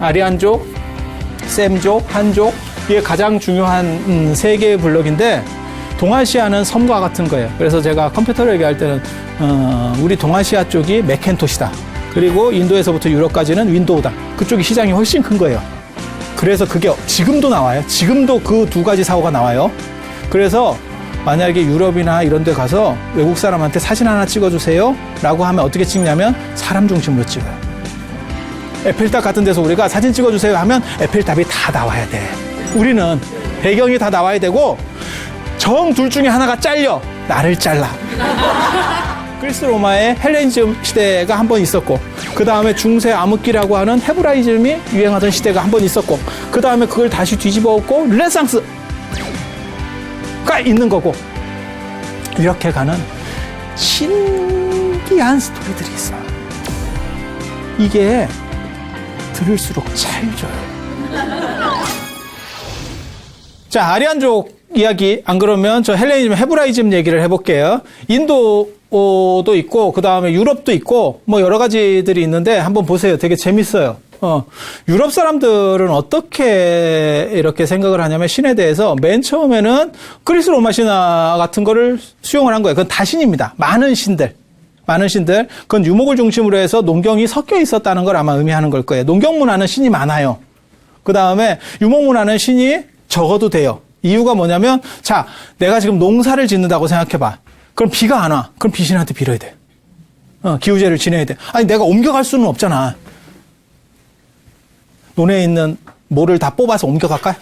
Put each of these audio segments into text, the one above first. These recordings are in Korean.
아리안족, 셈족, 한족, 이게 가장 중요한 세 개의 블록인데 동아시아는 섬과 같은 거예요. 그래서 제가 컴퓨터를 얘기할 때는 우리 동아시아 쪽이 맥켄토시다. 그리고 인도에서부터 유럽까지는 윈도우다. 그쪽이 시장이 훨씬 큰 거예요. 그래서 그게 지금도 나와요. 지금도 그 두 가지 사고가 나와요. 그래서 만약에 유럽이나 이런 데 가서 외국 사람한테 사진 하나 찍어주세요 라고 하면 어떻게 찍냐면 사람 중심으로 찍어요. 에펠탑 같은 데서 우리가 사진 찍어주세요 하면 에펠탑이 다 나와야 돼. 우리는 배경이 다 나와야 되고 정 둘 중에 하나가 잘려. 나를 잘라. 그리스 로마의 헬레니즘 시대가 한 번 있었고 그 다음에 중세 암흑기라고 하는 헤브라이즘이 유행하던 시대가 한 번 있었고 그 다음에 그걸 다시 뒤집어 엎고 르네상스가 있는 거고 이렇게 가는 신기한 스토리들이 있어요. 이게 들을수록 찰져요. 자, 아리안족 이야기 안 그러면 저 헬레니즘, 헤브라이즘 얘기를 해볼게요. 인도도 있고 그 다음에 유럽도 있고 뭐 여러 가지들이 있는데 한번 보세요. 되게 재밌어요. 유럽 사람들은 어떻게 이렇게 생각을 하냐면 신에 대해서 맨 처음에는 그리스 로마 신화 같은 거를 수용을 한 거예요. 그건 다 신입니다. 많은 신들. 그건 유목을 중심으로 해서 농경이 섞여 있었다는 걸 아마 의미하는 걸 거예요. 농경 문화는 신이 많아요. 그 다음에 유목 문화는 신이 적어도 돼요. 이유가 뭐냐면 자, 내가 지금 농사를 짓는다고 생각해봐. 그럼 비가 안 와. 그럼 비신한테 빌어야 돼. 기우제를 지내야 돼. 아니 내가 옮겨갈 수는 없잖아. 논에 있는 모를 다 뽑아서 옮겨갈까요?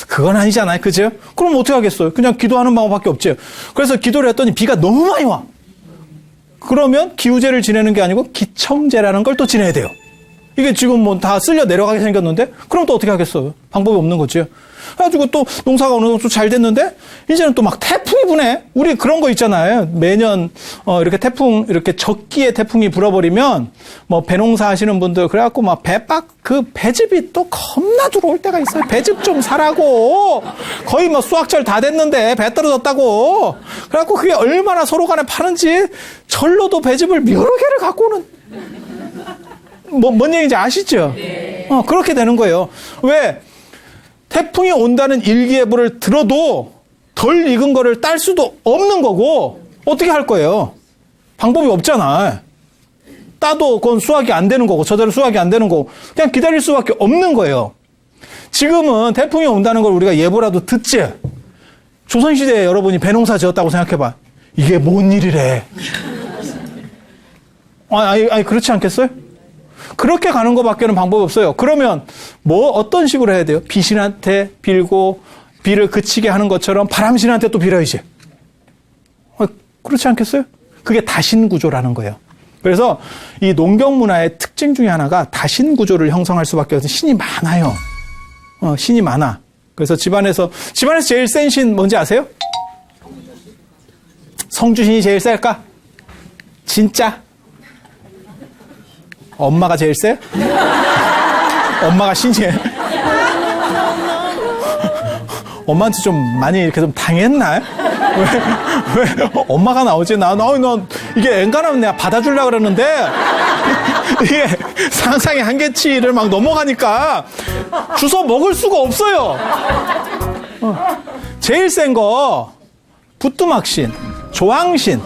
그건 아니잖아요. 그죠? 그럼 어떻게 하겠어요? 그냥 기도하는 방법밖에 없죠. 그래서 기도를 했더니 비가 너무 많이 와. 그러면 기우제를 지내는 게 아니고 기청제라는 걸 또 지내야 돼요. 이게 지금 뭐 다 쓸려 내려가게 생겼는데 그럼 또 어떻게 하겠어요? 방법이 없는 거죠. 그래가지고 또 농사가 어느 정도 잘 됐는데 이제는 또 막 태풍이 부네. 우리 그런 거 있잖아요. 매년 이렇게 태풍 이렇게 적기에 태풍이 불어버리면 뭐 배농사 하시는 분들 그래갖고 막 그 배즙이 또 겁나 들어올 때가 있어요. 배즙 좀 사라고. 거의 뭐 수확철 다 됐는데 배 떨어졌다고. 그래갖고 그게 얼마나 서로 간에 파는지 절로도 배즙을 여러 개를 갖고 오는. 뭔 얘기인지 아시죠? 네. 그렇게 되는 거예요. 왜? 태풍이 온다는 일기예보를 들어도 덜 익은 거를 딸 수도 없는 거고 어떻게 할 거예요? 방법이 없잖아. 따도 그건 수확이 안 되는 거고 저대로 수확이 안 되는 거고 그냥 기다릴 수밖에 없는 거예요. 지금은 태풍이 온다는 걸 우리가 예보라도 듣지. 조선시대에 여러분이 배농사 지었다고 생각해봐. 이게 뭔 일이래. 아니 그렇지 않겠어요? 그렇게 가는 것밖에는 방법이 없어요. 그러면 뭐 어떤 식으로 해야 돼요? 비신한테 빌고 비를 그치게 하는 것처럼 바람신한테 또 빌어야지. 그렇지 않겠어요? 그게 다신구조라는 거예요. 그래서 이 농경 문화의 특징 중에 하나가 다신구조를 형성할 수밖에 없어요. 신이 많아요. 신이 많아. 그래서 집안에서 제일 센 신 뭔지 아세요? 성주신이 제일 셀까? 진짜? 엄마가 제일 세? 엄마가 신이에요. 엄마한테 좀 많이 이렇게 좀 당했나? 왜 엄마가 나오지? 나 이게 엔간하면 내가 받아주려고 그러는데 이게 상상의 한계치를 막 넘어가니까 주워 먹을 수가 없어요. 제일 센 거 부뚜막신, 조항신.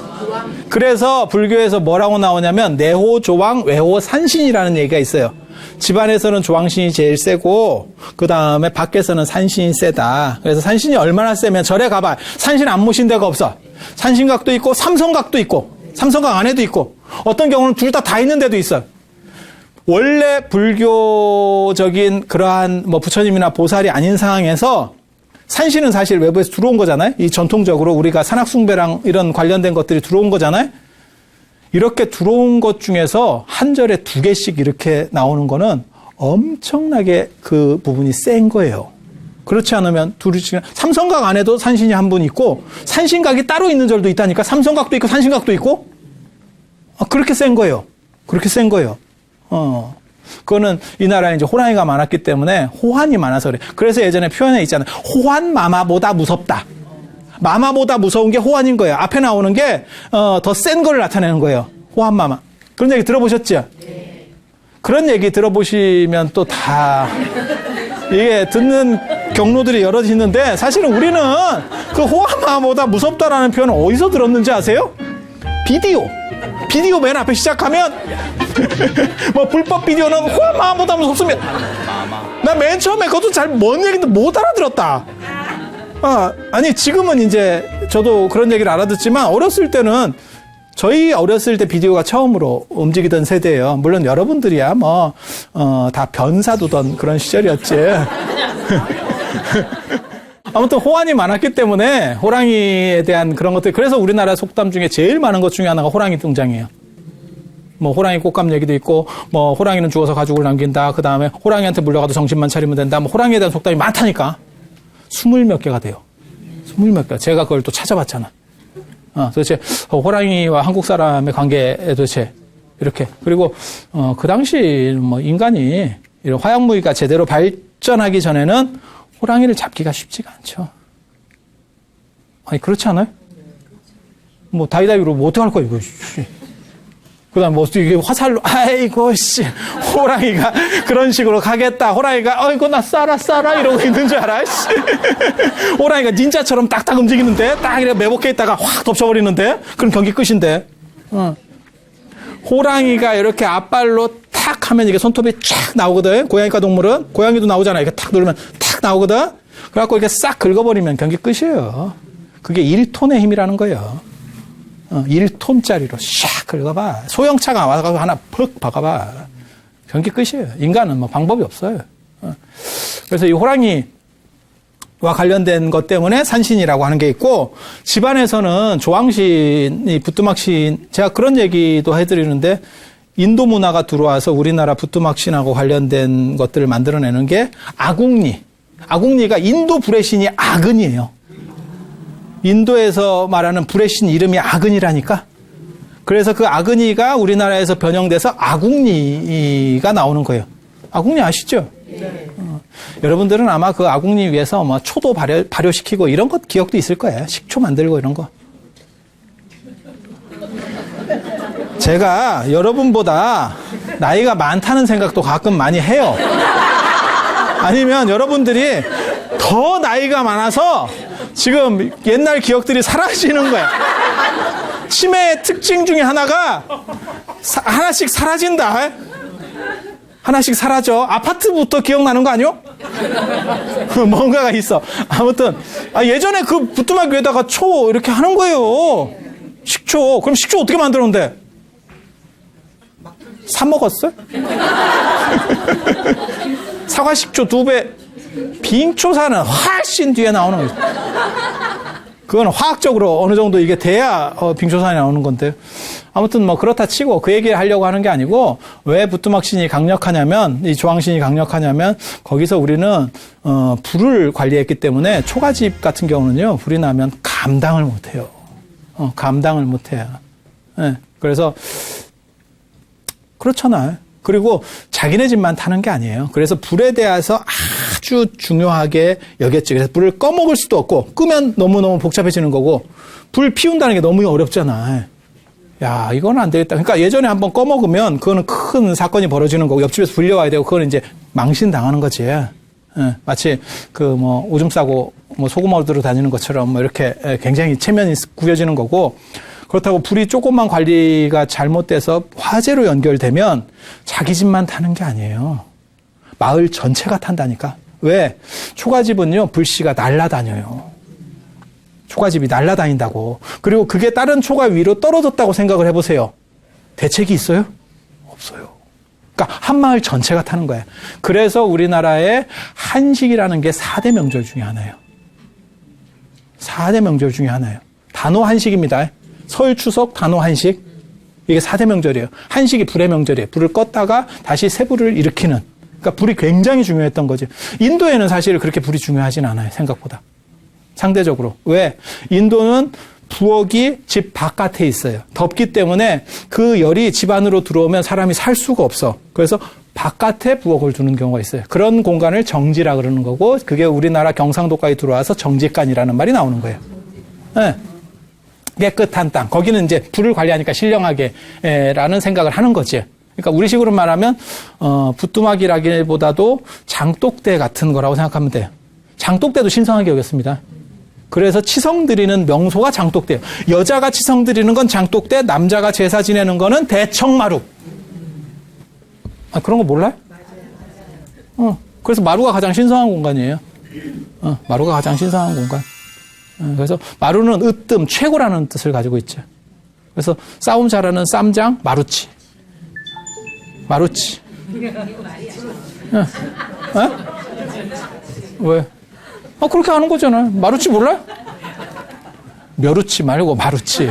그래서 불교에서 뭐라고 나오냐면 내호, 조왕, 외호, 산신이라는 얘기가 있어요. 집안에서는 조왕신이 제일 세고 그 다음에 밖에서는 산신이 세다. 그래서 산신이 얼마나 세면 절에 가봐. 산신 안 모신 데가 없어. 산신각도 있고 삼성각도 있고 삼성각 안에도 있고 어떤 경우는 둘 다 있는 데도 있어. 원래 불교적인 그러한 뭐 부처님이나 보살이 아닌 상황에서 산신은 사실 외부에서 들어온 거잖아요. 이 전통적으로 우리가 산악숭배랑 이런 관련된 것들이 들어온 거잖아요. 이렇게 들어온 것 중에서 한 절에 2개씩 이렇게 나오는 거는 엄청나게 그 부분이 센 거예요. 그렇지 않으면 삼성각 안에도 산신이 한 분 있고 산신각이 따로 있는 절도 있다니까. 삼성각도 있고 산신각도 있고 그렇게 센 거예요. 그거는 이 나라에 이제 호랑이가 많았기 때문에 호환이 많아서 그래. 그래서 예전에 표현에 있잖아요. 호환 마마보다 무섭다. 마마보다 무서운 게 호환인 거예요. 앞에 나오는 게 더 센 거를 나타내는 거예요. 호환 마마. 그런 얘기 들어보셨죠? 네. 그런 얘기 들어보시면 또 다 이게 듣는 경로들이 여러 있는데 사실은 우리는 그 호아마보다 무섭다라는 표현을 어디서 들었는지 아세요? 비디오 맨 앞에 시작하면 뭐 불법 비디오는 호아마보다 무섭습니다. 나 맨 처음에 그것도 잘 뭔 얘기인지 못 알아들었다. 아니 지금은 이제 저도 그런 얘기를 알아듣지만 어렸을 때는 저희 어렸을 때 비디오가 처음으로 움직이던 세대예요. 물론 여러분들이야 다 변사두던 그런 시절이었지. 아무튼 호환이 많았기 때문에 호랑이에 대한 그런 것들, 그래서 우리나라 속담 중에 제일 많은 것 중에 하나가 호랑이 등장이에요. 뭐 호랑이 꽃감 얘기도 있고, 뭐 호랑이는 죽어서 가죽을 남긴다. 그 다음에 호랑이한테 물려가도 정신만 차리면 된다. 뭐 호랑이에 대한 속담이 많다니까. 20몇 개가 돼요. 20몇 개. 제가 그걸 또 찾아봤잖아. 도대체 호랑이와 한국 사람의 관계에 도대체 이렇게. 그리고 그 당시 뭐 인간이 이런 화약무기가 제대로 발전하기 전에는 호랑이를 잡기가 쉽지가 않죠. 아니 그렇지 않아요? 뭐 다이다이로 뭐 어떻게 할 거야 이거. 그다음 뭐 이게 화살로 아이고 씨 호랑이가 그런 식으로 가겠다. 호랑이가 아이고 나 쏴라 이러고 있는 줄 알아. 씨. 호랑이가 닌자처럼 딱딱 움직이는데 딱 이렇게 매복해 있다가 확 덮쳐버리는데 그럼 경기 끝인데. 호랑이가 이렇게 앞발로 탁 하면 이게 손톱이 쫙 나오거든. 고양이과 동물은 고양이도 나오잖아요. 이렇게 탁 누르면 탁 나오거든. 그래갖고 이렇게 싹 긁어버리면 경기 끝이에요. 그게 1톤의 힘이라는 거예요. 1톤짜리로 샥 긁어봐. 소형차가 와서 하나 퍽 박아봐. 경기 끝이에요. 인간은 뭐 방법이 없어요. 그래서 이 호랑이와 관련된 것 때문에 산신이라고 하는 게 있고, 집안에서는 조항신이 부뚜막신, 제가 그런 얘기도 해드리는데, 인도 문화가 들어와서 우리나라 부뚜막신하고 관련된 것들을 만들어내는 게 아궁리. 아궁리가 인도 불의 신이 아근이에요. 인도에서 말하는 불의 신 이름이 아근이라니까. 그래서 그 아근이가 우리나라에서 변형돼서 아궁리가 나오는 거예요. 아궁리 아시죠? 네. 여러분들은 아마 그 아궁리 위에서 뭐 초도 발효시키고 이런 것 기억도 있을 거예요. 식초 만들고 이런 거. 제가 여러분보다 나이가 많다는 생각도 가끔 많이 해요. 아니면 여러분들이 더 나이가 많아서 지금 옛날 기억들이 사라지는 거야. 치매의 특징 중에 하나가 하나씩 사라진다. 하나씩 사라져. 아파트부터 기억나는 거 아니요? 뭔가가 있어. 아무튼 예전에 그 부뚜막 위에다가 초 이렇게 하는 거예요. 식초. 그럼 식초 어떻게 만들었는데? 사 먹었어요? 사과 식초 2배. 빙초사는 훨씬 뒤에 나오는 거죠. 그건 화학적으로 어느 정도 이게 돼야 빙초산이 나오는 건데. 아무튼 뭐 그렇다 치고 그 얘기를 하려고 하는 게 아니고, 왜 부뚜막신이 강력하냐면, 이 조항신이 강력하냐면, 거기서 우리는 불을 관리했기 때문에 초가집 같은 경우는요, 불이 나면 감당을 못해요. 감당을 못해요. 네. 그래서 그렇잖아요. 그리고 자기네 집만 타는 게 아니에요. 그래서 불에 대해서 아주 중요하게 여겼지. 그래서 불을 꺼먹을 수도 없고, 끄면 너무너무 복잡해지는 거고, 불 피운다는 게 너무 어렵잖아. 야, 이건 안 되겠다. 그러니까 예전에 한번 꺼먹으면 그거는 큰 사건이 벌어지는 거고, 옆집에서 불려와야 되고, 그거는 이제 망신 당하는 거지. 마치 오줌 싸고 소금 얻으러 다니는 것처럼 뭐 이렇게 굉장히 체면이 구겨지는 거고, 그렇다고 불이 조금만 관리가 잘못돼서 화재로 연결되면 자기 집만 타는 게 아니에요. 마을 전체가 탄다니까. 왜? 초가집은요, 불씨가 날아다녀요. 초가집이 날아다닌다고. 그리고 그게 다른 초가 위로 떨어졌다고 생각을 해보세요. 대책이 있어요? 없어요. 그러니까 한 마을 전체가 타는 거예요. 그래서 우리나라의 한식이라는 게 4대 명절 중에 하나예요. 4대 명절 중에 하나예요. 단오 한식입니다. 설, 추석, 단오, 한식. 이게 4대 명절이에요. 한식이 불의 명절이에요. 불을 껐다가 다시 새 불을 일으키는. 그러니까 불이 굉장히 중요했던 거죠. 인도에는 사실 그렇게 불이 중요하진 않아요. 생각보다. 상대적으로. 왜? 인도는 부엌이 집 바깥에 있어요. 덥기 때문에 그 열이 집 안으로 들어오면 사람이 살 수가 없어. 그래서 바깥에 부엌을 두는 경우가 있어요. 그런 공간을 정지라 그러는 거고, 그게 우리나라 경상도까지 들어와서 정지간이라는 말이 나오는 거예요. 네. 깨끗한 땅. 거기는 이제 불을 관리하니까 신령하게 라는 생각을 하는 거지. 그러니까 우리식으로 말하면 부뚜막이라기보다도 장독대 같은 거라고 생각하면 돼요. 장독대도 신성하게 여겼습니다. 그래서 치성 드리는 명소가 장독대예요. 여자가 치성 드리는 건 장독대, 남자가 제사 지내는 거는 대청마루. 그런 거 몰라요? 그래서 마루가 가장 신성한 공간이에요. 마루가 가장 신성한 공간. 그래서 마루는 으뜸, 최고라는 뜻을 가지고 있죠. 그래서 싸움 잘하는 쌈장, 마루치. 마루치. 왜? 그렇게 하는 거잖아요. 마루치 몰라요? 멸우치 말고 마루치.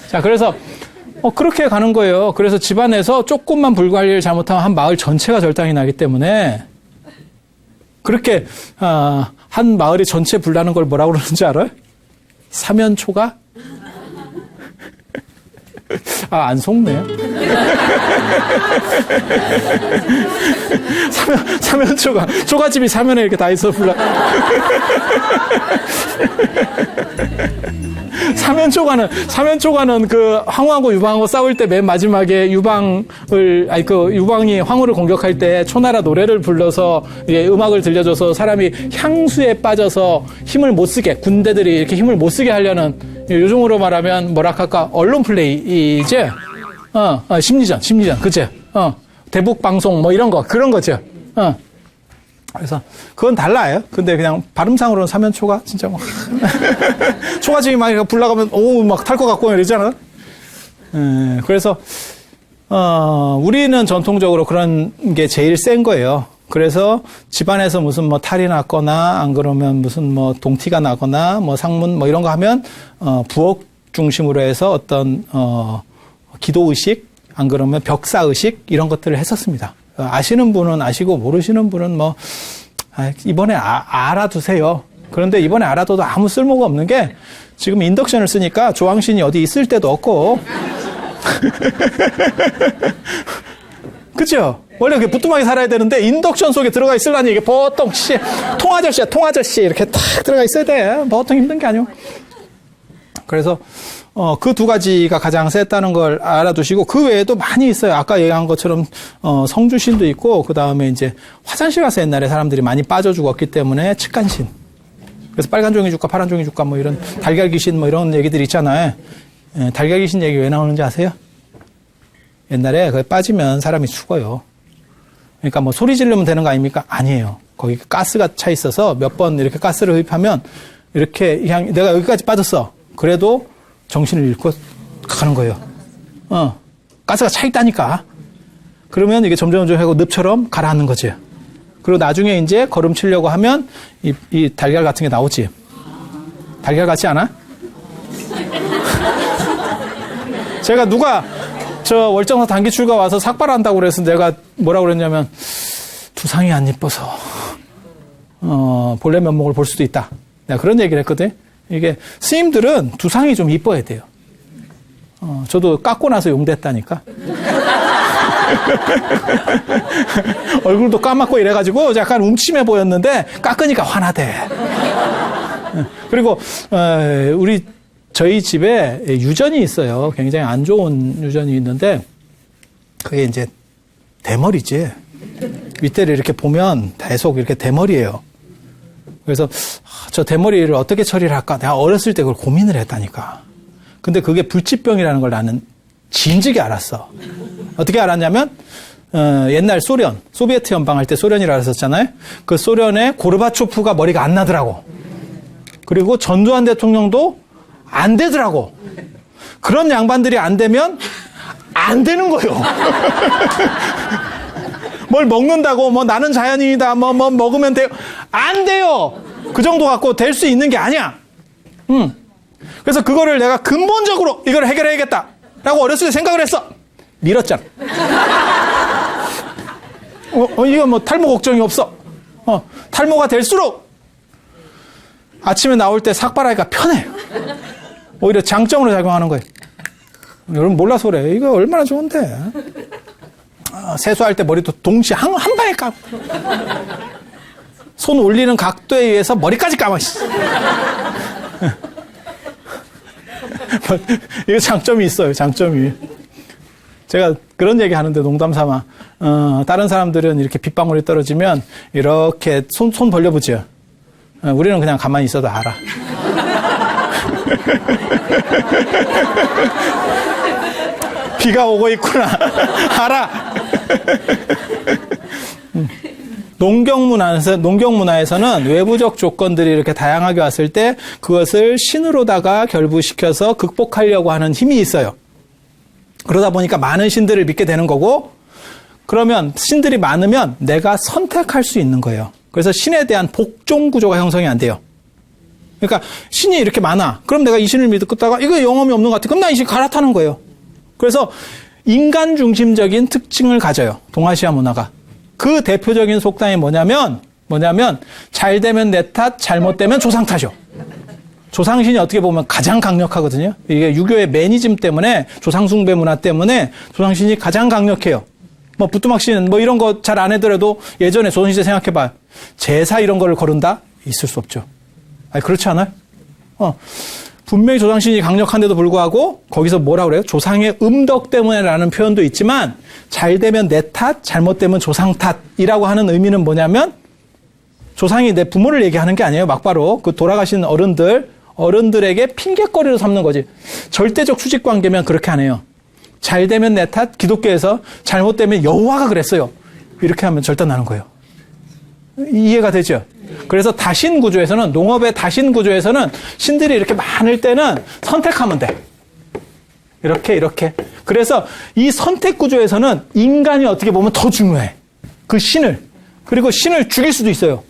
자, 그래서 그렇게 가는 거예요. 그래서 집안에서 조금만 불관리를 잘못하면 한 마을 전체가 절단이 나기 때문에 그렇게 한 마을이 전체 불나는 걸 뭐라고 그러는지 알아요? 사면초가? 안 속네요. 사면초가, 초가집이 사면에 이렇게 다 있어 불러. 사면초가는 그 황후하고 유방하고 싸울 때 맨 마지막에 유방이 황후를 공격할 때 초나라 노래를 불러서 음악을 들려줘서 사람이 향수에 빠져서 힘을 못 쓰게, 군대들이 이렇게 힘을 못 쓰게 하려는, 요즘으로 말하면 뭐라 할까, 언론 플레이이지? 심리전, 그치? 대북 방송 뭐 이런 거, 그런 거죠. 그래서 그건 달라요. 근데 그냥 발음상으로는 사면초가 진짜 막 초가집이 막 이렇게 불나가면 막 탈 것 같고 이러잖아. 그래서 우리는 전통적으로 그런 게 제일 센 거예요. 그래서 집안에서 무슨 뭐 탈이 났거나 안 그러면 무슨 뭐 동티가 나거나 뭐 상문 뭐 이런 거 하면 부엌 중심으로 해서 어떤 기도 의식 안 그러면 벽사 의식 이런 것들을 했었습니다. 아시는 분은 아시고 모르시는 분은 뭐 이번에 알아두세요. 그런데 이번에 알아둬도 아무 쓸모가 없는 게 지금 인덕션을 쓰니까 조항신이 어디 있을 데도 없고 그죠? 원래 그게 부뚜막에 살아야 되는데 인덕션 속에 들어가 있으려니 이게 보통 통아저씨 이렇게 탁 들어가 있어야 돼. 보통 힘든 게 아니오. 그래서 그 두 가지가 가장 셌다는 걸 알아두시고 그 외에도 많이 있어요. 아까 얘기한 것처럼 성주신도 있고 그 다음에 이제 화장실 가서 옛날에 사람들이 많이 빠져 죽었기 때문에 측간신. 그래서 빨간 종이 죽과 파란 종이 죽과 뭐 이런 달걀 귀신 뭐 이런 얘기들 있잖아요. 달걀 귀신 얘기 왜 나오는지 아세요? 옛날에 거기 빠지면 사람이 죽어요. 그러니까 뭐 소리 지르면 되는 거 아닙니까? 아니에요. 거기 가스가 차 있어서 몇 번 이렇게 가스를 흡입하면 이렇게 내가 여기까지 빠졌어. 그래도 정신을 잃고 가는 거예요. 가스가 차 있다니까. 그러면 이게 점점 하고 늪처럼 가라앉는 거지. 그리고 나중에 이제 걸음 치려고 하면 이 달걀 같은 게 나오지. 달걀 같지 않아? 제가 누가 저 월정사 단기 출가 와서 삭발한다고 그래서 내가 뭐라고 그랬냐면 두상이 안 예뻐서 본래 면목을 볼 수도 있다. 내가 그런 얘기를 했거든. 이게 스님들은 두상이 좀 이뻐야 돼요. 저도 깎고 나서 용됐다니까. 얼굴도 까맣고 이래가지고 약간 움침해 보였는데 깎으니까 환하대. 그리고 저희 집에 유전이 있어요. 굉장히 안 좋은 유전이 있는데 그게 이제 대머리지. 윗대를 이렇게 보면 계속 이렇게 대머리예요. 그래서 저 대머리를 어떻게 처리를 할까? 내가 어렸을 때 그걸 고민을 했다니까. 근데 그게 불치병이라는 걸 나는 진즉에 알았어. 어떻게 알았냐면 옛날 소비에트 연방할 때 소련이라 그랬었잖아요. 그 소련의 고르바초프가 머리가 안 나더라고. 그리고 전두환 대통령도 안 되더라고. 그런 양반들이 안 되면 안 되는 거예요. 뭘 먹는다고 뭐 나는 자연인이다 뭐 먹으면 돼요. 안 돼요. 그 정도 갖고 될 수 있는 게 아니야. 그래서 그거를 내가 근본적으로 이걸 해결해야겠다 라고 어렸을 때 생각을 했어. 밀었잖아. 이거 뭐 탈모 걱정이 없어. 탈모가 될수록 아침에 나올 때 삭발하기가 편해. 오히려 장점으로 작용하는 거예요. 여러분 몰라서 그래. 이거 얼마나 좋은데. 세수할 때 머리도 동시에 한 방에 감아. 손 올리는 각도에 의해서 머리까지 감아. 이거 장점이 있어요. 장점이. 제가 그런 얘기 하는데 농담 삼아, 다른 사람들은 이렇게 빗방울이 떨어지면 이렇게 손 벌려보죠. 우리는 그냥 가만히 있어도 알아. 비가 오고 있구나. 알아. 농경문화에서는 외부적 조건들이 이렇게 다양하게 왔을 때 그것을 신으로다가 결부시켜서 극복하려고 하는 힘이 있어요. 그러다 보니까 많은 신들을 믿게 되는 거고, 그러면 신들이 많으면 내가 선택할 수 있는 거예요. 그래서 신에 대한 복종 구조가 형성이 안 돼요. 그러니까 신이 이렇게 많아. 그럼 내가 이 신을 믿다가 이거 영험이 없는 것 같아. 그럼 나 이 신 갈아타는 거예요. 그래서 인간 중심적인 특징을 가져요. 동아시아 문화가. 그 대표적인 속담이 뭐냐면 잘 되면 내 탓, 잘못되면 조상 탓이요. 조상신이 어떻게 보면 가장 강력하거든요. 이게 유교의 매니즘 때문에, 조상숭배 문화 때문에 조상신이 가장 강력해요. 뭐 부뚜막신 뭐 이런 거 잘 안 해더라도 예전에 조선시대 생각해봐요. 제사 이런 거를 거른다? 있을 수 없죠. 아니 그렇지 않아요? 분명히 조상신이 강력한데도 불구하고 거기서 뭐라 그래요? 조상의 음덕 때문에라는 표현도 있지만, 잘 되면 내 탓, 잘못되면 조상 탓이라고 하는 의미는 뭐냐면, 조상이 내 부모를 얘기하는 게 아니에요. 막바로 그 돌아가신 어른들에게 핑계거리로 삼는 거지. 절대적 수직 관계면 그렇게 안 해요. 잘 되면 내 탓, 기독교에서 잘못되면 여호와가 그랬어요. 이렇게 하면 절단나는 거예요. 이해가 되죠? 그래서 다신 구조에서는, 농업의 다신 구조에서는 신들이 이렇게 많을 때는 선택하면 돼. 이렇게. 그래서 이 선택 구조에서는 인간이 어떻게 보면 더 중요해. 그 신을. 그리고 신을 죽일 수도 있어요.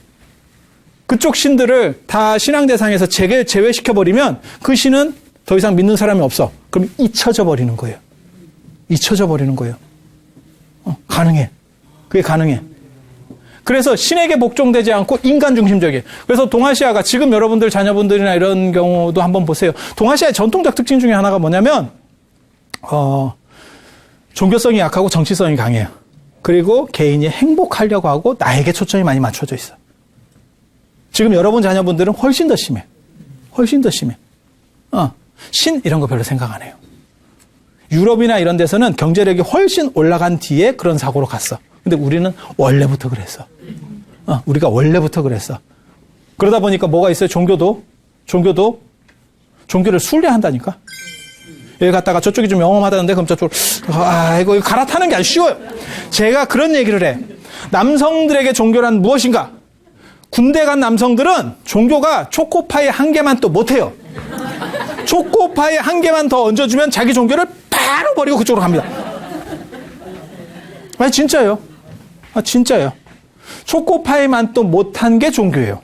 그쪽 신들을 다 신앙 대상에서 제외시켜버리면 그 신은 더 이상 믿는 사람이 없어. 그럼 잊혀져 버리는 거예요. 가능해. 그게 가능해. 그래서 신에게 복종되지 않고 인간 중심적이에요. 그래서 동아시아가 지금 여러분들 자녀분들이나 이런 경우도 한번 보세요. 동아시아의 전통적 특징 중에 하나가 뭐냐면 종교성이 약하고 정치성이 강해요. 그리고 개인이 행복하려고 하고 나에게 초점이 많이 맞춰져 있어. 지금 여러분 자녀분들은 훨씬 더 심해. 신 이런 거 별로 생각 안 해요. 유럽이나 이런 데서는 경제력이 훨씬 올라간 뒤에 그런 사고로 갔어. 근데 우리는 원래부터 그랬어. 우리가 원래부터 그랬어. 그러다 보니까 뭐가 있어요? 종교를 순례한다니까? 여기 갔다가 저쪽이 좀 영험하다는데, 그럼 저쪽으로, 이거 갈아타는 게 아주 쉬워요. 제가 그런 얘기를 해. 남성들에게 종교란 무엇인가? 군대 간 남성들은 종교가 초코파이 한 개만 또 못해요. 초코파이 한 개만 더 얹어주면 자기 종교를 바로 버리고 그쪽으로 갑니다. 아니, 진짜예요. 진짜예요. 초코파이만 또 못한 게 종교예요.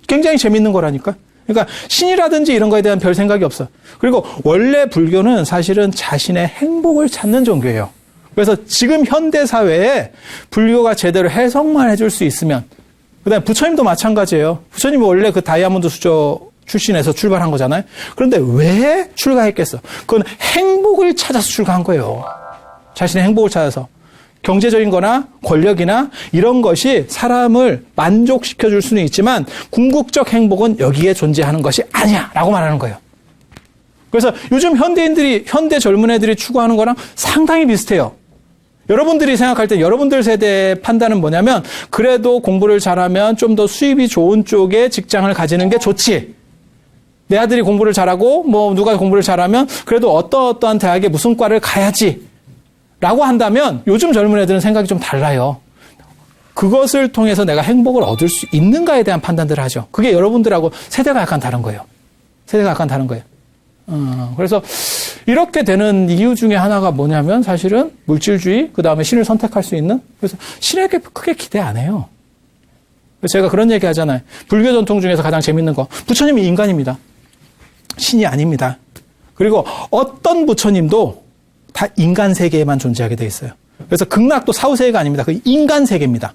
굉장히 재밌는 거라니까. 그러니까 신이라든지 이런 거에 대한 별 생각이 없어. 그리고 원래 불교는 사실은 자신의 행복을 찾는 종교예요. 그래서 지금 현대 사회에 불교가 제대로 해석만 해줄 수 있으면, 그다음에 부처님도 마찬가지예요. 부처님이 원래 그 다이아몬드 수저 출신에서 출발한 거잖아요. 그런데 왜 출가했겠어? 그건 행복을 찾아서 출가한 거예요. 자신의 행복을 찾아서. 경제적인 거나 권력이나 이런 것이 사람을 만족시켜줄 수는 있지만 궁극적 행복은 여기에 존재하는 것이 아니야 라고 말하는 거예요. 그래서 요즘 현대 젊은 애들이 추구하는 거랑 상당히 비슷해요. 여러분들이 생각할 때 여러분들 세대의 판단은 뭐냐면, 그래도 공부를 잘하면 좀 더 수입이 좋은 쪽에 직장을 가지는 게 좋지. 내 아들이 공부를 잘하고 뭐 누가 공부를 잘하면 그래도 어떠한 대학에 무슨 과를 가야지 라고 한다면, 요즘 젊은 애들은 생각이 좀 달라요. 그것을 통해서 내가 행복을 얻을 수 있는가에 대한 판단들을 하죠. 그게 여러분들하고 세대가 약간 다른 거예요. 그래서 이렇게 되는 이유 중에 하나가 뭐냐면, 사실은 물질주의, 그 다음에 신을 선택할 수 있는, 그래서 신에게 크게 기대 안 해요. 제가 그런 얘기 하잖아요. 불교 전통 중에서 가장 재밌는 거, 부처님이 인간입니다. 신이 아닙니다. 그리고 어떤 부처님도 다 인간 세계에만 존재하게 돼 있어요. 그래서 극락도 사후세계가 아닙니다. 그 인간 세계입니다.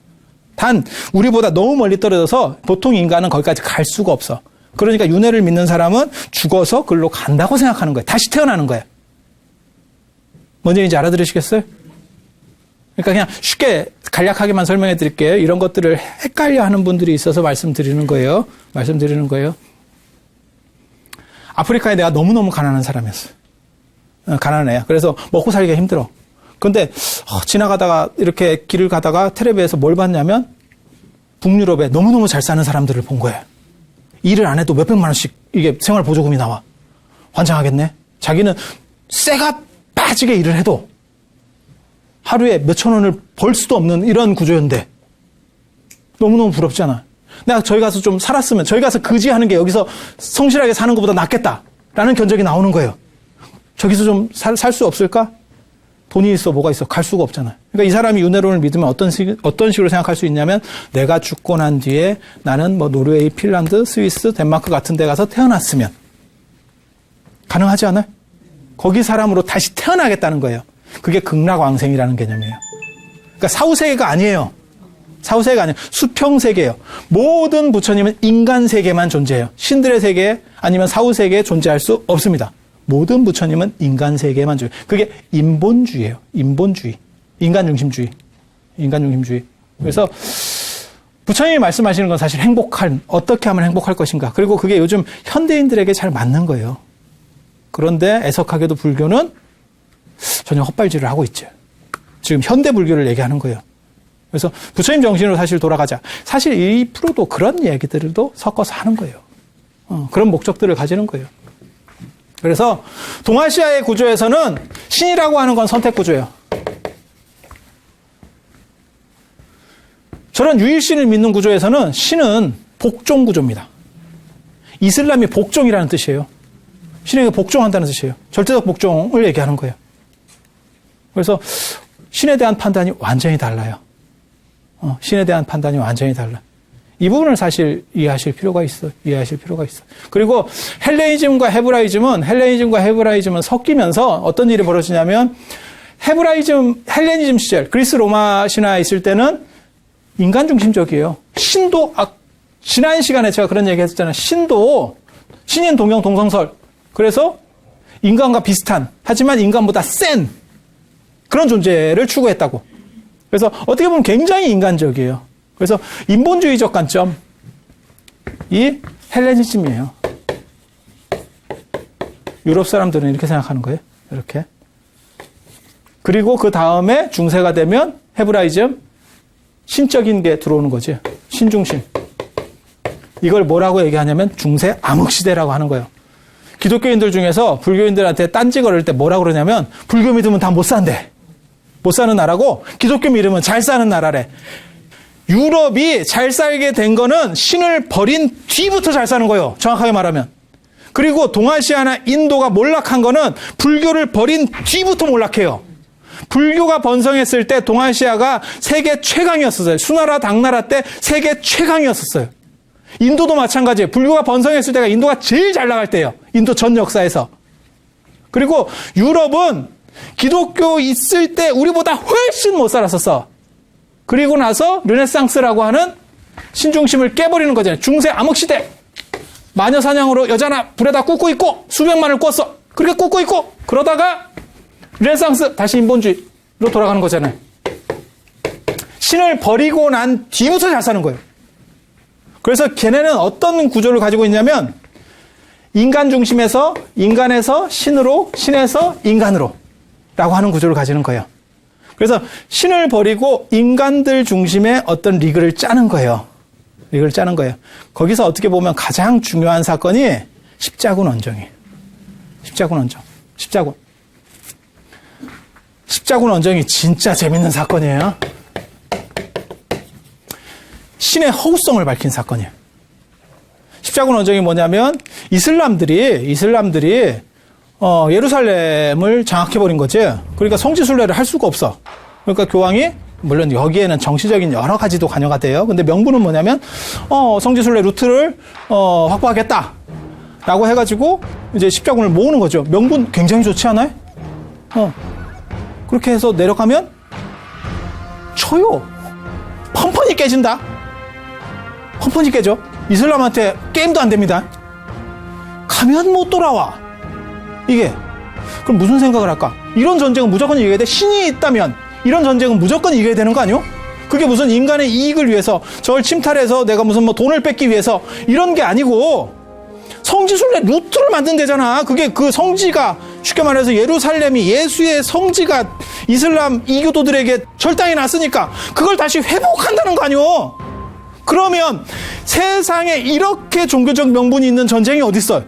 단 우리보다 너무 멀리 떨어져서 보통 인간은 거기까지 갈 수가 없어. 그러니까 윤회를 믿는 사람은 죽어서 글로 간다고 생각하는 거예요. 다시 태어나는 거예요. 뭔 얘기인지 알아들으시겠어요? 그러니까 그냥 쉽게 간략하게만 설명해 드릴게요. 이런 것들을 헷갈려 하는 분들이 있어서 말씀드리는 거예요. 아프리카에 내가 너무너무 가난한 사람이었어요. 가난해요. 그래서 먹고 살기가 힘들어. 근데 지나가다가 이렇게 길을 가다가 텔레비에서 뭘 봤냐면 북유럽에 너무너무 잘 사는 사람들을 본 거예요. 일을 안 해도 몇백만 원씩 이게 생활보조금이 나와. 환장하겠네. 자기는 쇠가 빠지게 일을 해도 하루에 몇천 원을 벌 수도 없는 이런 구조인데 너무너무 부럽잖아. 내가 저희 가서 좀 살았으면, 저희 가서 그지하는 게 여기서 성실하게 사는 것보다 낫겠다라는 견적이 나오는 거예요. 저기서 좀 살 수 없을까? 돈이 있어 뭐가 있어 갈 수가 없잖아요. 그러니까 이 사람이 윤회론을 믿으면 어떤 식으로 생각할 수 있냐면 내가 죽고 난 뒤에 나는 뭐 노르웨이, 핀란드, 스위스, 덴마크 같은 데 가서 태어났으면 가능하지 않아요? 거기 사람으로 다시 태어나겠다는 거예요. 그게 극락왕생이라는 개념이에요. 그러니까 사후세계가 아니에요. 사후세계가 아니에요. 수평세계예요. 모든 부처님은 인간 세계만 존재해요. 신들의 세계 아니면 사후세계에 존재할 수 없습니다. 모든 부처님은 인간 세계만 존재해요. 그게 인본주의예요. 인본주의. 인간중심주의. 인간중심주의. 그래서 부처님이 말씀하시는 건 사실 어떻게 하면 행복할 것인가. 그리고 그게 요즘 현대인들에게 잘 맞는 거예요. 그런데 애석하게도 불교는 전혀 헛발질을 하고 있죠. 지금 현대 불교를 얘기하는 거예요. 그래서 부처님 정신으로 사실 돌아가자. 사실 2%도 그런 얘기들도 섞어서 하는 거예요. 그런 목적들을 가지는 거예요. 그래서 동아시아의 구조에서는 신이라고 하는 건 선택 구조예요. 저런 유일신을 믿는 구조에서는 신은 복종 구조입니다. 이슬람이 복종이라는 뜻이에요. 신에게 복종한다는 뜻이에요. 절대적 복종을 얘기하는 거예요. 그래서 신에 대한 판단이 완전히 달라요. 신에 대한 판단이 완전히 달라. 이 부분을 사실 이해하실 필요가 있어요. 이해하실 필요가 있어요. 그리고 헬레니즘과 헤브라이즘은 섞이면서 어떤 일이 벌어지냐면 헬레니즘 시절, 그리스 로마 신화에 있을 때는 인간 중심적이에요. 신도, 지난 시간에 제가 그런 얘기 했었잖아요. 신인 동형 동성설. 그래서 인간과 비슷한, 하지만 인간보다 센 그런 존재를 추구했다고. 그래서 어떻게 보면 굉장히 인간적이에요. 그래서 인본주의적 관점, 이 헬레니즘이에요. 유럽 사람들은 이렇게 생각하는 거예요. 이렇게. 그리고 그 다음에 중세가 되면 헤브라이즘, 신적인 게 들어오는 거지. 신중심. 이걸 뭐라고 얘기하냐면 중세 암흑시대라고 하는 거예요. 기독교인들 중에서 불교인들한테 딴지 걸을 때 뭐라고 그러냐면 불교 믿으면 다 못 산대. 못 사는 나라고 기독교 믿으면 잘 사는 나라래. 유럽이 잘 살게 된 거는 신을 버린 뒤부터 잘 사는 거예요. 정확하게 말하면. 그리고 동아시아나 인도가 몰락한 거는 불교를 버린 뒤부터 몰락해요. 불교가 번성했을 때 동아시아가 세계 최강이었어요. 수나라, 당나라 때 세계 최강이었었어요. 인도도 마찬가지예요. 불교가 번성했을 때가 인도가 제일 잘 나갈 때예요. 인도 전 역사에서. 그리고 유럽은 기독교 있을 때 우리보다 훨씬 못 살았었어. 그리고 나서 르네상스라고 하는 신중심을 깨버리는 거잖아요. 중세 암흑시대. 마녀 사냥으로 여자나 불에다 꽂고 있고 수백만을 꽂았어. 그렇게 꽂고 있고 그러다가 르네상스 다시 인본주의로 돌아가는 거잖아요. 신을 버리고 난 뒤부터 잘 사는 거예요. 그래서 걔네는 어떤 구조를 가지고 있냐면 인간 중심에서 인간에서 신으로 신에서 인간으로 라고 하는 구조를 가지는 거예요. 그래서 신을 버리고 인간들 중심의 어떤 리그를 짜는 거예요. 리그를 짜는 거예요. 거기서 어떻게 보면 가장 중요한 사건이 십자군 원정이에요. 십자군 원정. 십자군 원정이 진짜 재밌는 사건이에요. 신의 허우성을 밝힌 사건이에요. 십자군 원정이 뭐냐면 이슬람들이 예루살렘을 장악해버린 거지. 그러니까 성지순례를 할 수가 없어. 그러니까 교황이 물론 여기에는 정치적인 여러 가지도 관여가 돼요. 근데 명분은 뭐냐면 성지순례 루트를 확보하겠다 라고 해가지고 이제 십자군을 모으는 거죠. 명분 굉장히 좋지 않아요? 그렇게 해서 내려가면 쳐요. 펀펀이 깨진다. 펀펀이 깨져. 이슬람한테 게임도 안 됩니다. 가면 못 돌아와. 이게. 그럼 무슨 생각을 할까? 이런 전쟁은 무조건 이겨야 돼. 신이 있다면 이런 전쟁은 무조건 이겨야 되는 거 아니요? 그게 무슨 인간의 이익을 위해서 저걸 침탈해서 내가 무슨 뭐 돈을 뺏기 위해서 이런 게 아니고 성지순례 루트를 만든대잖아. 그게 그 성지가 쉽게 말해서 예루살렘이 예수의 성지가 이슬람 이교도들에게 절당이 났으니까 그걸 다시 회복한다는 거 아니오? 그러면 세상에 이렇게 종교적 명분이 있는 전쟁이 어디 있어요?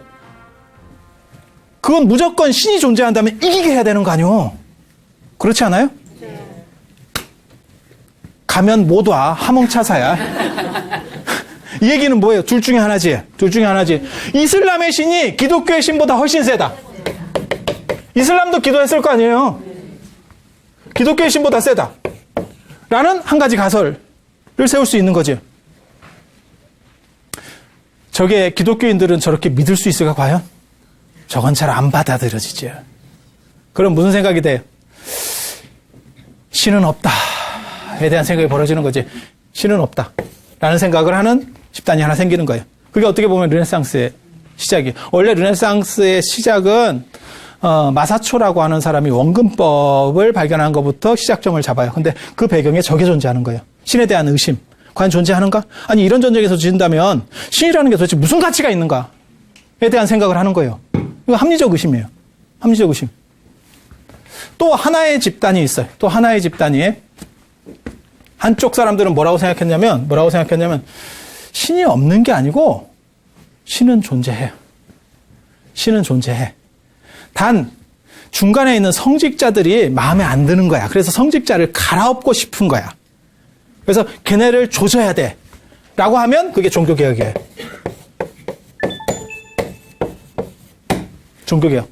그건 무조건 신이 존재한다면 이기게 해야 되는 거 아니오? 그렇지 않아요? 가면 못 와. 하몽차사야. 이 얘기는 뭐예요? 둘 중에 하나지. 둘 중에 하나지. 이슬람의 신이 기독교의 신보다 훨씬 세다. 이슬람도 기도했을 거 아니에요? 기독교의 신보다 세다. 라는 한 가지 가설을 세울 수 있는 거죠. 저게 기독교인들은 저렇게 믿을 수 있을까 과연? 저건 잘 안 받아들여지죠. 그럼 무슨 생각이 돼요? 신은 없다에 대한 생각이 벌어지는 거지. 신은 없다 라는 생각을 하는 집단이 하나 생기는 거예요. 그게 어떻게 보면 르네상스의 시작이에요. 원래 르네상스의 시작은 마사초라고 하는 사람이 원근법을 발견한 것부터 시작점을 잡아요. 근데 그 배경에 저게 존재하는 거예요. 신에 대한 의심. 과연 존재하는가? 아니 이런 전쟁에서 진다면 신이라는 게 도대체 무슨 가치가 있는가에 대한 생각을 하는 거예요. 이거 합리적 의심이에요. 합리적 의심. 또 하나의 집단이 있어요. 또 하나의 집단이 한쪽 사람들은 뭐라고 생각했냐면 신이 없는 게 아니고 신은 존재해요. 신은 존재해. 단 중간에 있는 성직자들이 마음에 안 드는 거야. 그래서 성직자를 갈아엎고 싶은 거야. 그래서 걔네를 조져야 돼. 라고 하면 그게 종교개혁이에요. 종교개혁.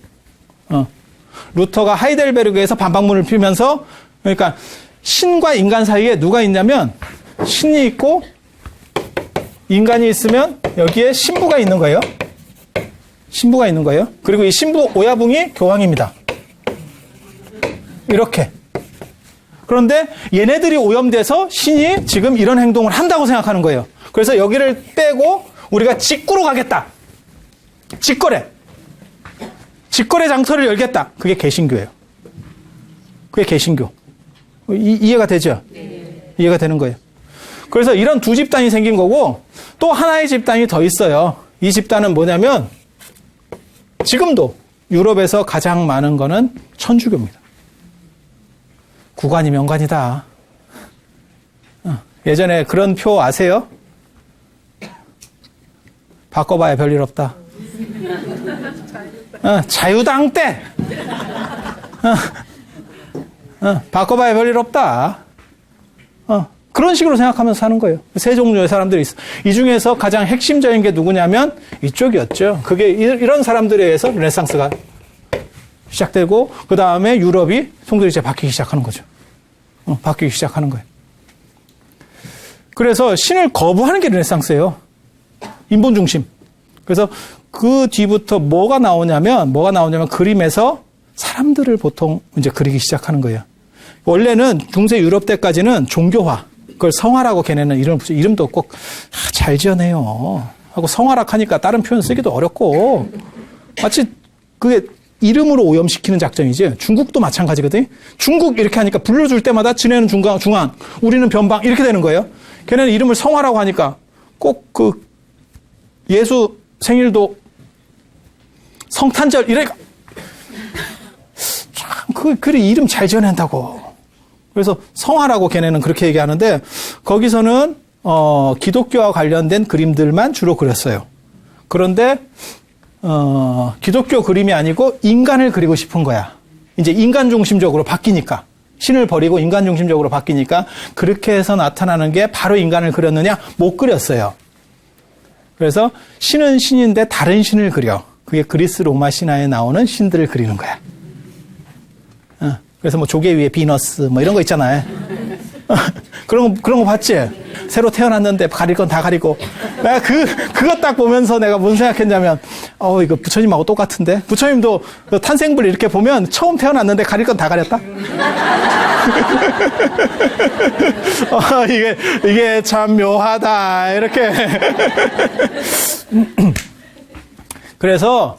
루터가 하이델베르크에서 반박문을 피우면서 그러니까 신과 인간 사이에 누가 있냐면 신이 있고 인간이 있으면 여기에 신부가 있는 거예요. 신부가 있는 거예요. 그리고 이 신부 오야붕이 교황입니다. 이렇게. 그런데 얘네들이 오염돼서 신이 지금 이런 행동을 한다고 생각하는 거예요. 그래서 여기를 빼고 우리가 직구로 가겠다. 직거래. 직거래 장터를 열겠다. 그게 개신교예요. 그게 개신교. 이해가 되죠? 네. 이해가 되는 거예요. 그래서 이런 두 집단이 생긴 거고 또 하나의 집단이 더 있어요. 이 집단은 뭐냐면 지금도 유럽에서 가장 많은 거는 천주교입니다. 구관이 명관이다. 예전에 그런 표 아세요? 바꿔봐야 별일 없다. 자유당 때 바꿔봐야 별일 없다. 그런 식으로 생각하면서 사는 거예요. 세 종류의 사람들이 있어. 이 중에서 가장 핵심적인 게 누구냐면 이쪽이었죠. 그게 이런 사람들에 의해서 르네상스가 시작되고 그 다음에 유럽이 송들이 이제 바뀌기 시작하는 거죠. 바뀌기 시작하는 거예요. 그래서 신을 거부하는 게 르네상스예요. 인본 중심. 그래서 그 뒤부터 뭐가 나오냐면 그림에서 사람들을 보통 이제 그리기 시작하는 거예요. 원래는 중세 유럽 때까지는 종교화, 그걸 성화라고 걔네는 이름을 붙여, 이름도 꼭 잘 지어내요. 하고 성화락 하니까 다른 표현 쓰기도 어렵고 마치 그게 이름으로 오염시키는 작전이지. 중국도 마찬가지거든요. 중국 이렇게 하니까 불러줄 때마다 지네는 중앙, 우리는 변방 이렇게 되는 거예요. 걔네는 이름을 성화라고 하니까 꼭 그 예수 생일도 성탄절 이래 참 그래 이름 잘 지어낸다고. 그래서 성화라고 걔네는 그렇게 얘기하는데 거기서는 기독교와 관련된 그림들만 주로 그렸어요. 그런데 기독교 그림이 아니고 인간을 그리고 싶은 거야. 이제 인간 중심적으로 바뀌니까. 신을 버리고 인간 중심적으로 바뀌니까 그렇게 해서 나타나는 게 바로 인간을 그렸느냐? 못 그렸어요. 그래서 신은 신인데 다른 신을 그려. 그게 그리스 로마 신화에 나오는 신들을 그리는 거야. 그래서 뭐 조개 위에 비너스 뭐 이런 거 있잖아요. 그런 거 봤지? 새로 태어났는데 가릴 건 다 가리고. 내가 그거 딱 보면서 내가 무슨 생각했냐면, 이거 부처님하고 똑같은데? 부처님도 그 탄생불 이렇게 보면 처음 태어났는데 가릴 건 다 가렸다? 이게 참 묘하다. 이렇게. 그래서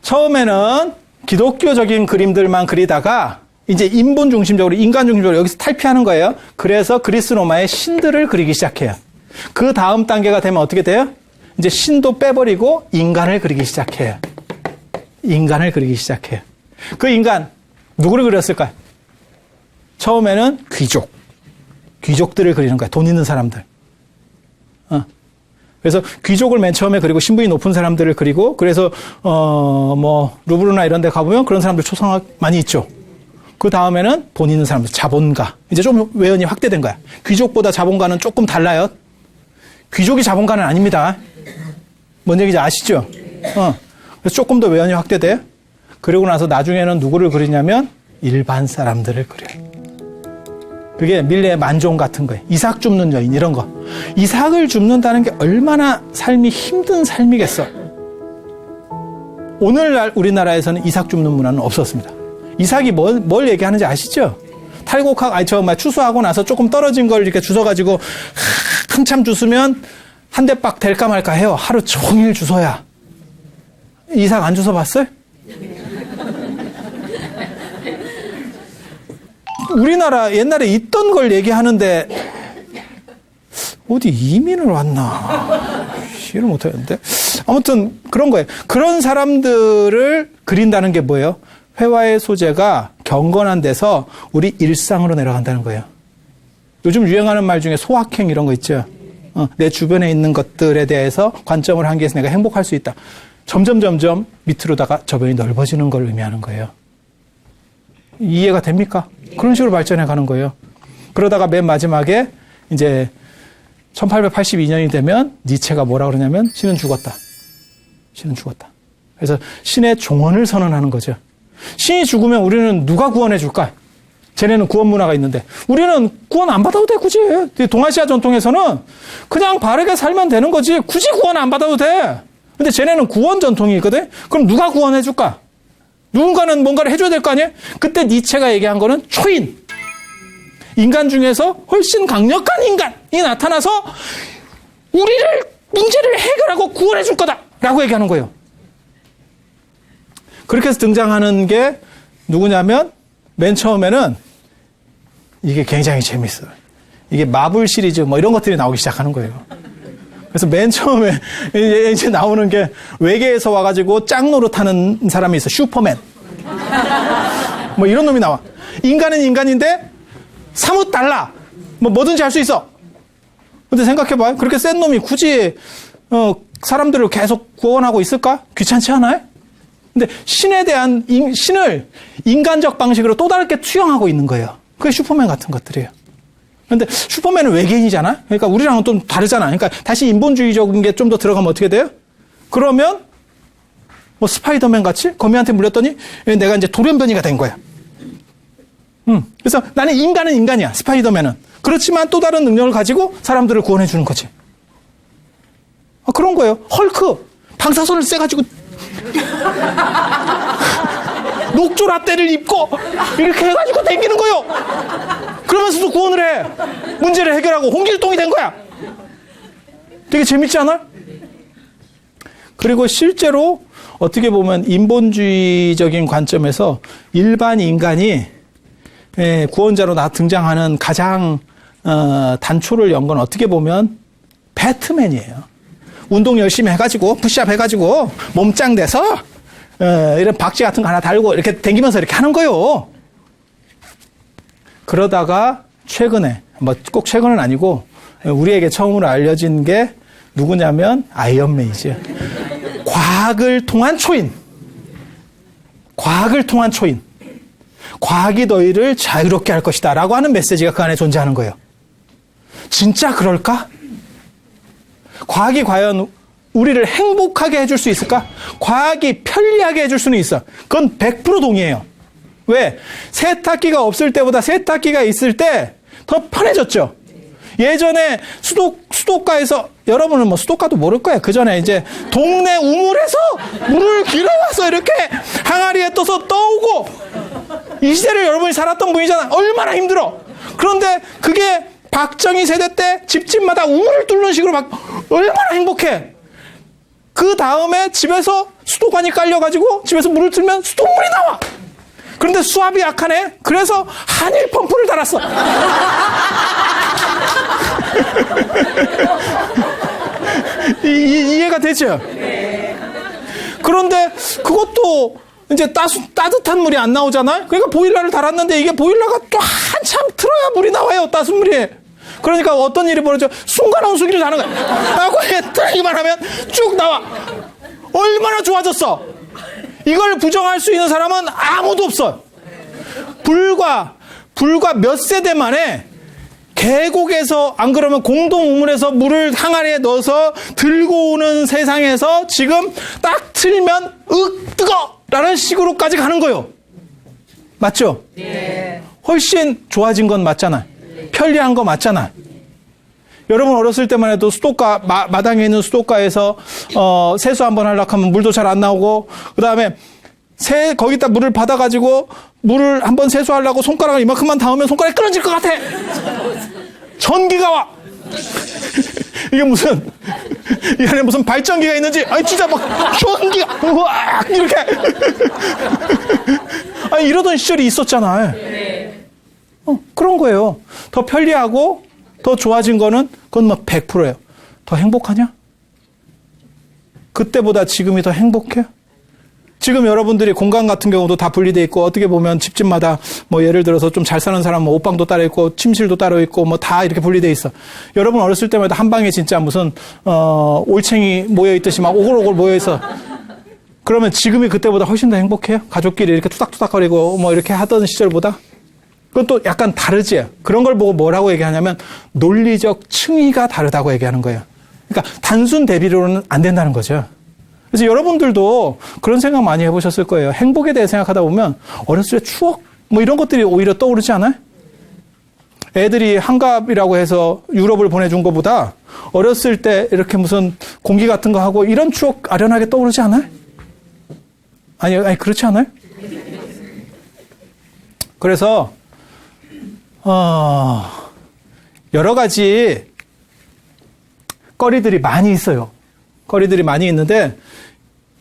처음에는 기독교적인 그림들만 그리다가 이제 인본 중심적으로, 인간 중심적으로 여기서 탈피하는 거예요. 그래서 그리스 로마의 신들을 그리기 시작해요. 그 다음 단계가 되면 어떻게 돼요? 이제 신도 빼버리고 인간을 그리기 시작해요. 인간을 그리기 시작해요. 그 인간 누구를 그렸을까요? 처음에는 귀족들을 그리는 거야. 돈 있는 사람들. 그래서 귀족을 맨 처음에 그리고 신분이 높은 사람들을 그리고 그래서 뭐 루브르나 이런 데 가보면 그런 사람들 초상화 많이 있죠. 그 다음에는 돈 있는 사람들, 자본가. 이제 좀 외연이 확대된 거야. 귀족보다 자본가는 조금 달라요. 귀족이 자본가는 아닙니다. 뭔 얘기인지 아시죠? 그래서 조금 더 외연이 확대돼. 그리고 나서 나중에는 누구를 그리냐면 일반 사람들을 그려요. 그게 밀레의 만종 같은 거예요. 이삭 줍는 여인 이런 거. 이삭을 줍는다는 게 얼마나 삶이 힘든 삶이겠어. 오늘날 우리나라에서는 이삭 줍는 문화는 없었습니다. 이삭이 뭘 얘기하는지 아시죠? 추수하고 나서 조금 떨어진 걸 이렇게 주워가지고 한참 주스면 한 대박 될까 말까 해요. 하루 종일 주워야. 이삭 안 주워 봤어요? 우리나라 옛날에 있던 걸 얘기하는데 어디 이민을 왔나 이해를 못하겠는데 아무튼 그런 거예요. 그런 사람들을 그린다는 게 뭐예요? 회화의 소재가 경건한 데서 우리 일상으로 내려간다는 거예요. 요즘 유행하는 말 중에 소확행 이런 거 있죠. 내 주변에 있는 것들에 대해서 관점을 한계해서 내가 행복할 수 있다. 점점 밑으로다가 저변이 넓어지는 걸 의미하는 거예요. 이해가 됩니까? 그런 식으로 발전해 가는 거예요. 그러다가 맨 마지막에 이제 1882년이 되면 니체가 뭐라 그러냐면 신은 죽었다. 신은 죽었다. 그래서 신의 종언을 선언하는 거죠. 신이 죽으면 우리는 누가 구원해 줄까? 쟤네는 구원 문화가 있는데 우리는 구원 안 받아도 돼 굳이. 동아시아 전통에서는 그냥 바르게 살면 되는 거지 굳이 구원 안 받아도 돼. 근데 쟤네는 구원 전통이 있거든. 그럼 누가 구원해 줄까? 누군가는 뭔가를 해줘야 될 거 아니에요? 그때 니체가 얘기한 거는 초인. 인간 중에서 훨씬 강력한 인간이 나타나서 문제를 해결하고 구원해 줄 거다. 라고 얘기하는 거예요. 그렇게 해서 등장하는 게 누구냐면 맨 처음에는 이게 굉장히 재밌어요. 이게 마블 시리즈 뭐 이런 것들이 나오기 시작하는 거예요. 그래서 맨 처음에 이제 나오는 게 외계에서 와가지고 짱 노릇하는 사람이 있어. 슈퍼맨. 뭐 이런 놈이 나와. 인간은 인간인데 사뭇 달라. 뭐든지 할 수 있어. 근데 생각해봐요. 그렇게 센 놈이 굳이 사람들을 계속 구원하고 있을까? 귀찮지 않아요? 근데 신을 인간적 방식으로 또 다르게 투영하고 있는 거예요. 그게 슈퍼맨 같은 것들이에요. 근데 슈퍼맨은 외계인이잖아? 그러니까 우리랑은 좀 다르잖아. 그러니까 다시 인본주의적인 게 좀 더 들어가면 어떻게 돼요? 그러면 뭐 스파이더맨 같이 거미한테 물렸더니 내가 이제 돌연변이가 된 거야. 그래서 나는 인간은 인간이야. 스파이더맨은. 그렇지만 또 다른 능력을 가지고 사람들을 구원해 주는 거지. 그런 거예요. 헐크. 방사선을 쐬가지고 녹조 라떼를 입고 이렇게 해가지고 댕기는 거예요. 그러면서도 구원을 해. 문제를 해결하고 홍길동이 된 거야. 되게 재밌지 않아요? 그리고 실제로 어떻게 보면 인본주의적인 관점에서 일반 인간이 구원자로 등장하는 가장 단초를 연 건 어떻게 보면 배트맨이에요. 운동 열심히 해가지고 푸시업 해가지고 몸짱 돼서 이런 박쥐 같은 거 하나 달고 이렇게 댕기면서 이렇게 하는 거예요. 그러다가 최근에 뭐 꼭 최근은 아니고 우리에게 처음으로 알려진 게 누구냐면 아이언맨이죠. 과학을 통한 초인. 과학을 통한 초인. 과학이 너희를 자유롭게 할 것이다 라고 하는 메시지가 그 안에 존재하는 거예요. 진짜 그럴까? 과학이 과연 우리를 행복하게 해줄 수 있을까? 과학이 편리하게 해줄 수는 있어. 그건 100% 동의해요. 왜? 세탁기가 없을 때보다 세탁기가 있을 때 더 편해졌죠. 예전에 수도가에서 여러분은 뭐 수도가도 모를 거예요. 그 전에 이제 동네 우물에서 물을 길어와서 이렇게 항아리에 떠서 떠오고 이 시대를 여러분이 살았던 분이잖아. 얼마나 힘들어. 그런데 그게 박정희 세대 때 집집마다 우물을 뚫는 식으로 막 얼마나 행복해. 그 다음에 집에서 수도관이 깔려가지고 집에서 물을 틀면 수돗물이 나와. 그런데 수압이 약하네. 그래서 한일 펌프를 달았어. 이해가 되죠? 그런데 그것도 이제 따뜻한 물이 안 나오잖아요. 그러니까 보일러를 달았는데 이게 보일러가 또 한참 틀어야 물이 나와요. 따뜻한 물이. 그러니까 어떤 일이 벌어져? 순간 온수기를 다는 거야. 하고 틀기만 하면 쭉 나와. 얼마나 좋아졌어. 이걸 부정할 수 있는 사람은 아무도 없어요. 불과 몇 세대 만에 계곡에서, 안 그러면 공동 우물에서 물을 항아리에 넣어서 들고 오는 세상에서 지금 딱 틀면 뜨거! 라는 식으로까지 가는 거예요. 맞죠? 네. 훨씬 좋아진 건 맞잖아요. 편리한 거 맞잖아요. 여러분 어렸을 때만 해도 수도가, 마당에 있는 수도가에서 세수 한번 하려고 하면 물도 잘 안 나오고, 그 다음에 거기다 물을 받아가지고 물을 한번 세수하려고 손가락을 이만큼만 닿으면 손가락이 끊어질 것 같아. 전기가 와. 이게 무슨, 이 안에 무슨 발전기가 있는지, 아니, 진짜 막, 전기가, 우와, 이렇게. 아니, 이러던 시절이 있었잖아요. 그런 거예요. 더 편리하고, 더 좋아진 거는, 그건 뭐 100%예요. 더 행복하냐? 그때보다 지금이 더 행복해요? 지금 여러분들이 공간 같은 경우도 다 분리되어 있고, 어떻게 보면 집집마다 뭐 예를 들어서 좀 잘 사는 사람은 옷방도 따로 있고, 침실도 따로 있고, 뭐 다 이렇게 분리되어 있어. 여러분 어렸을 때마다 한 방에 진짜 무슨, 올챙이 모여있듯이 막 오글오글 모여있어. 그러면 지금이 그때보다 훨씬 더 행복해요? 가족끼리 이렇게 투닥투닥거리고 뭐 이렇게 하던 시절보다? 그건 또 약간 다르지. 그런 걸 보고 뭐라고 얘기하냐면, 논리적 층위가 다르다고 얘기하는 거예요. 그러니까 단순 대비로는 안 된다는 거죠. 그래서 여러분들도 그런 생각 많이 해보셨을 거예요. 행복에 대해 생각하다 보면 어렸을 때 추억 뭐 이런 것들이 오히려 떠오르지 않아요? 애들이 한갑이라고 해서 유럽을 보내준 것보다 어렸을 때 이렇게 무슨 공기 같은 거 하고 이런 추억 아련하게 떠오르지 않아요? 아니 그렇지 않아요? 그래서 여러 가지 거리들이 많이 있어요. 거리들이 많이 있는데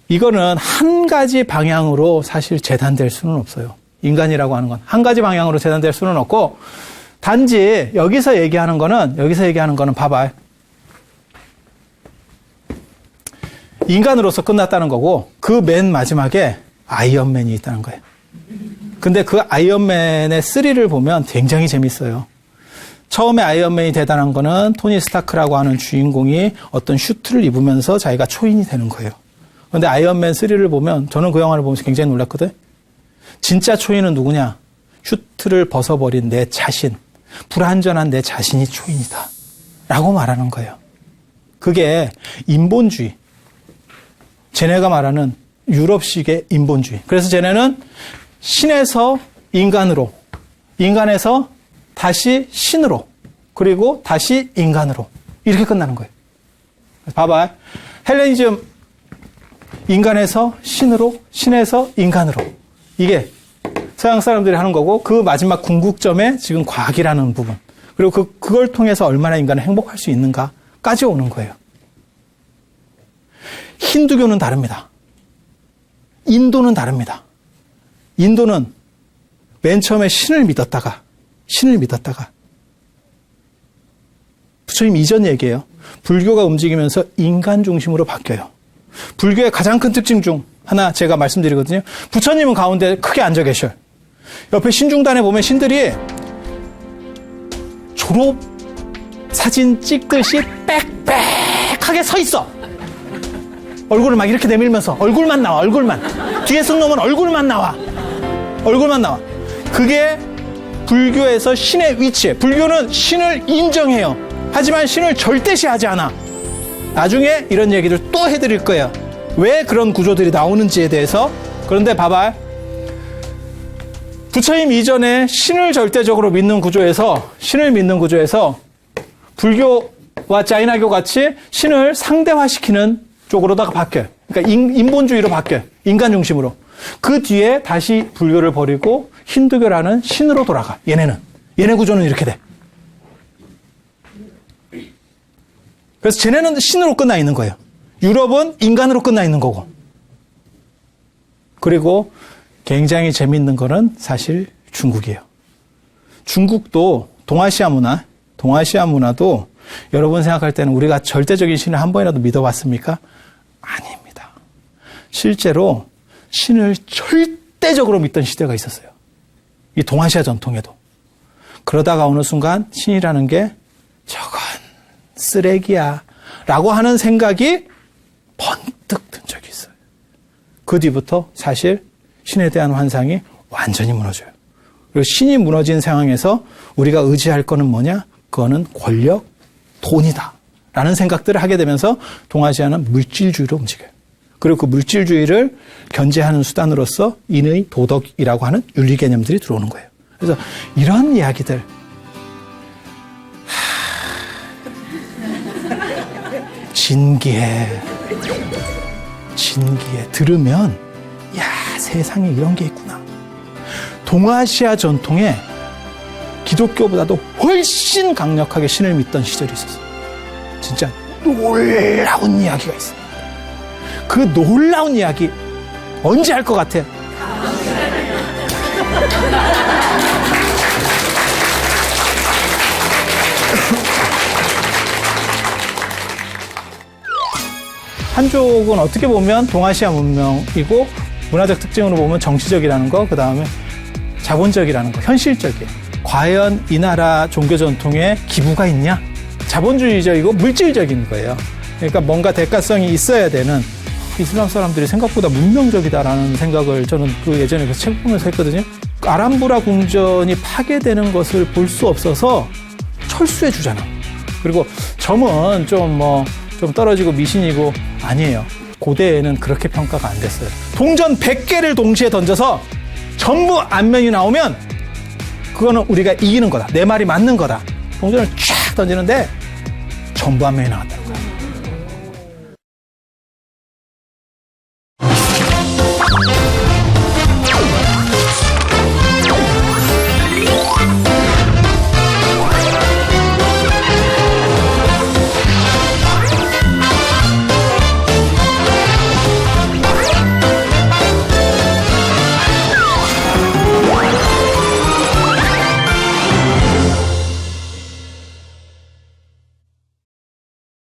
이거는 한 가지 방향으로 사실 재단될 수는 없어요. 인간이라고 하는 건 한 가지 방향으로 재단될 수는 없고, 단지 여기서 얘기하는 거는 봐봐요. 인간으로서 끝났다는 거고, 그 맨 마지막에 아이언맨이 있다는 거예요. 근데 그 아이언맨의 3를 보면 굉장히 재밌어요. 처음에 아이언맨이 대단한 거는 토니 스타크라고 하는 주인공이 어떤 슈트를 입으면서 자기가 초인이 되는 거예요. 그런데 아이언맨 3를 보면, 저는 그 영화를 보면서 굉장히 놀랐거든. 진짜 초인은 누구냐? 슈트를 벗어버린 내 자신, 불완전한 내 자신이 초인이다 라고 말하는 거예요. 그게 인본주의, 쟤네가 말하는 유럽식의 인본주의. 그래서 쟤네는 신에서 인간으로, 인간에서 다시 신으로, 그리고 다시 인간으로, 이렇게 끝나는 거예요. 봐봐. 헬레니즘, 인간에서 신으로, 신에서 인간으로. 이게 서양 사람들이 하는 거고, 그 마지막 궁극점에 지금 과학이라는 부분, 그리고 그걸 통해서 얼마나 인간은 행복할 수 있는가까지 오는 거예요. 힌두교는 다릅니다. 인도는 다릅니다. 인도는 맨 처음에 신을 믿었다가 부처님 이전 얘기예요. 불교가 움직이면서 인간 중심으로 바뀌어요. 불교의 가장 큰 특징 중 하나 제가 말씀드리거든요. 부처님은 가운데 크게 앉아 계셔요. 옆에 신중단에 보면 신들이 졸업 사진 찍듯이 빽빽하게 서 있어. 얼굴을 막 이렇게 내밀면서 얼굴만 나와. 뒤에 쓴 놈은 얼굴만 나와. 그게 불교에서 신의 위치에, 불교는 신을 인정해요. 하지만 신을 절대시하지 않아. 나중에 이런 얘기를 또 해드릴 거예요. 왜 그런 구조들이 나오는지에 대해서. 그런데 봐봐. 부처님 이전에 신을 절대적으로 믿는 구조에서 불교와 자이나교 같이 신을 상대화시키는 쪽으로다가 바뀌어요. 그러니까 인본주의로 바뀌어요. 인간 중심으로. 그 뒤에 다시 불교를 버리고 힌두교라는 신으로 돌아가. 얘네 구조는 이렇게 돼. 그래서 쟤네는 신으로 끝나 있는 거예요. 유럽은 인간으로 끝나 있는 거고. 그리고 굉장히 재밌는 거는 사실 중국이에요. 중국도 동아시아 문화도 여러분 생각할 때는 우리가 절대적인 신을 한 번이라도 믿어봤습니까? 아닙니다. 실제로 신을 절대적으로 믿던 시대가 있었어요. 이 동아시아 전통에도. 그러다가 어느 순간 신이라는 게 저건 쓰레기야 라고 하는 생각이 번뜩 든 적이 있어요. 그 뒤부터 사실 신에 대한 환상이 완전히 무너져요. 그리고 신이 무너진 상황에서 우리가 의지할 거는 뭐냐? 그거는 권력, 돈이다 라는 생각들을 하게 되면서 동아시아는 물질주의로 움직여요. 그리고 그 물질주의를 견제하는 수단으로서 인의 도덕이라고 하는 윤리 개념들이 들어오는 거예요. 그래서 이런 이야기들 진기해 들으면 야, 세상에 이런 게 있구나. 동아시아 전통에 기독교보다도 훨씬 강력하게 신을 믿던 시절이 있었어요. 진짜 놀라운 이야기가 있어요. 그 놀라운 이야기 언제 할 것 같아요? 한족은 어떻게 보면 동아시아 문명이고 문화적 특징으로 보면 정치적이라는 거, 그 다음에 자본적이라는 거, 현실적이에요. 과연 이 나라 종교 전통에 기부가 있냐? 자본주의적이고 물질적인 거예요. 그러니까 뭔가 대가성이 있어야 되는, 이슬람 사람들이 생각보다 문명적이다라는 생각을 저는 그 예전에 그 책 보면서 했거든요. 아람브라 궁전이 파괴되는 것을 볼 수 없어서 철수해 주잖아. 그리고 점은 좀 떨어지고 미신이고 아니에요. 고대에는 그렇게 평가가 안 됐어요. 동전 100개를 동시에 던져서 전부 안면이 나오면 그거는 우리가 이기는 거다. 내 말이 맞는 거다. 동전을 쫙 던지는데 전부 안면이 나왔다.